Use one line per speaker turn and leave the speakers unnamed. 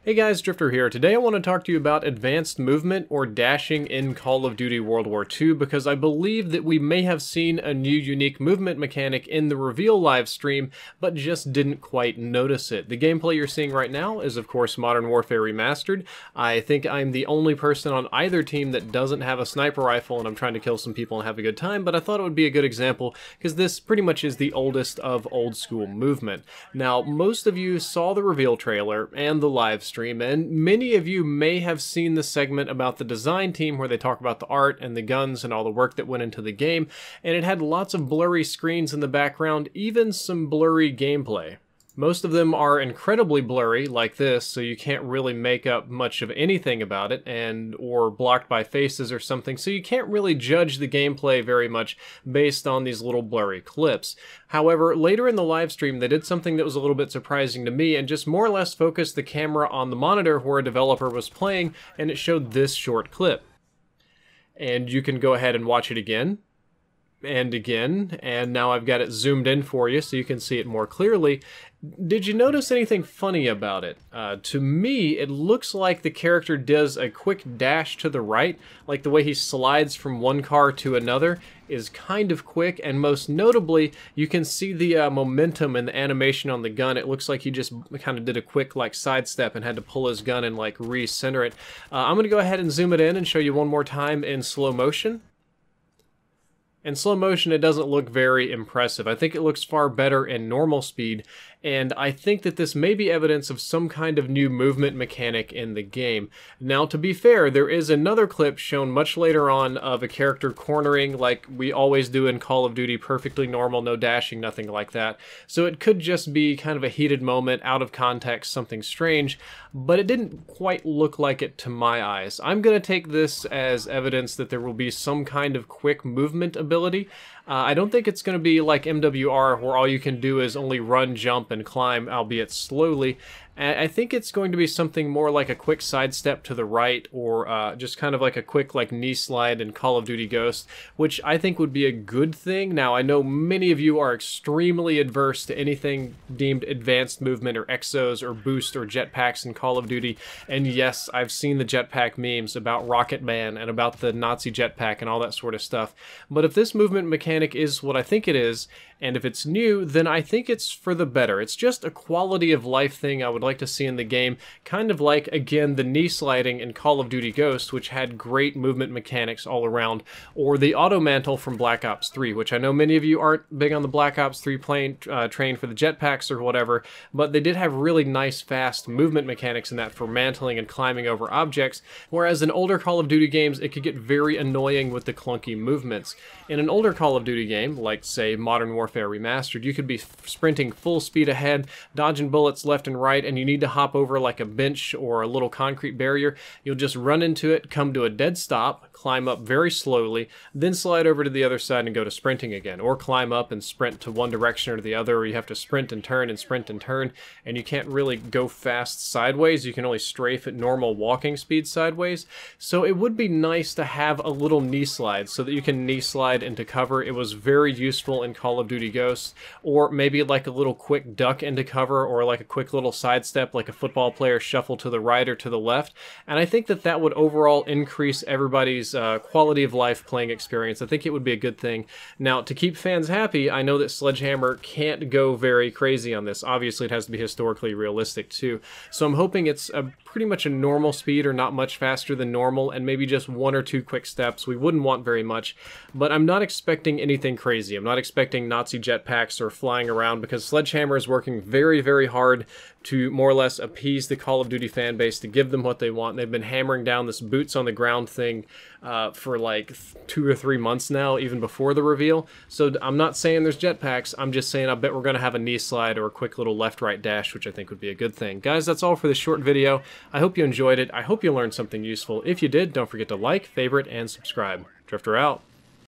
Hey guys, Drifter here. Today I want to talk to you about advanced movement or dashing in Call of Duty World War II because I believe that we may have seen a new unique movement mechanic in the reveal live stream, but just didn't quite notice it. The gameplay you're seeing right now is of course Modern Warfare Remastered. I think I'm the only person on either team that doesn't have a sniper rifle and I'm trying to kill some people and have a good time, but I thought it would be a good example because this pretty much is the oldest of old school movement. Now, most of you saw the reveal trailer and the live stream, and many of you may have seen the segment about the design team where they talk about the art and the guns and all the work that went into the game, and it had lots of blurry screens in the background, even some blurry gameplay. Most of them are incredibly blurry, like this, so you can't really make up much of anything about it, or blocked by faces or something, so you can't really judge the gameplay very much based on these little blurry clips. However, later in the live stream, they did something that was a little bit surprising to me, and just more or less focused the camera on the monitor where a developer was playing, and it showed this short clip. And you can go ahead and watch it again. And again, and now I've got it zoomed in for you so you can see it more clearly. Did you notice anything funny about it? To me, it looks like the character does a quick dash to the right, like the way he slides from one car to another is kind of quick, and most notably, you can see the momentum and the animation on the gun. It looks like he just kind of did a quick like sidestep and had to pull his gun and like recenter it. I'm going to go ahead and zoom it in and show you one more time in slow motion. In slow motion, it doesn't look very impressive. I think it looks far better in normal speed, and I think that this may be evidence of some kind of new movement mechanic in the game. Now, to be fair, there is another clip shown much later on of a character cornering like we always do in Call of Duty, perfectly normal, no dashing, nothing like that. So it could just be kind of a heated moment, out of context, something strange, but it didn't quite look like it to my eyes. I'm going to take this as evidence that there will be some kind of quick movement ability. I don't think it's going to be like MWR where all you can do is only run, jump, and climb, albeit slowly. I think it's going to be something more like a quick sidestep to the right, or just kind of like a quick like knee slide in Call of Duty Ghost, which I think would be a good thing. Now, I know many of you are extremely adverse to anything deemed advanced movement or exos or boost or jetpacks in Call of Duty, and yes, I've seen the jetpack memes about Rocket Man and about the Nazi jetpack and all that sort of stuff. But if this movement mechanic is what I think it is, and if it's new, then I think it's for the better. It's just a quality of life thing I would like to see in the game, kind of like, again, the knee sliding in Call of Duty Ghost, which had great movement mechanics all around, or the auto mantle from Black Ops 3, which I know many of you aren't big on the Black Ops 3 train for the jetpacks or whatever, but they did have really nice, fast movement mechanics in that for mantling and climbing over objects, whereas in older Call of Duty games, it could get very annoying with the clunky movements. In an older Call of Duty game, like, say, Modern Warfare Remastered, you could be sprinting full speed ahead, dodging bullets left and right, and you need to hop over like a bench or a little concrete barrier. You'll just run into it, come to a dead stop, climb up very slowly, then slide over to the other side and go to sprinting again, or climb up and sprint to one direction or the other, or you have to sprint and turn and sprint and turn, and you can't really go fast sideways. You can only strafe at normal walking speed sideways. So it would be nice to have a little knee slide so that you can knee slide into cover. It was very useful in Call of Duty Ghosts, or maybe like a little quick duck into cover, or like a quick little sidestep like a football player shuffle to the right or to the left, and I think that that would overall increase everybody's quality of life playing experience. I think it would be a good thing. Now, to keep fans happy, I know that Sledgehammer can't go very crazy on this. Obviously, it has to be historically realistic too, so I'm hoping it's pretty much a normal speed or not much faster than normal, and maybe just one or two quick steps. We wouldn't want very much, but I'm not expecting anything crazy. I'm not expecting Nazi jetpacks or flying around, because Sledgehammer is working very, very hard to more or less appease the Call of Duty fan base, to give them what they want. They've been hammering down this boots on the ground thing for like 2 or 3 months now, even before the reveal. So I'm not saying there's jetpacks, I'm just saying I bet we're going to have a knee slide or a quick little left-right dash, which I think would be a good thing. Guys, that's all for this short video. I hope you enjoyed it. I hope you learned something useful. If you did, don't forget to like, favorite, and subscribe. Drifter out.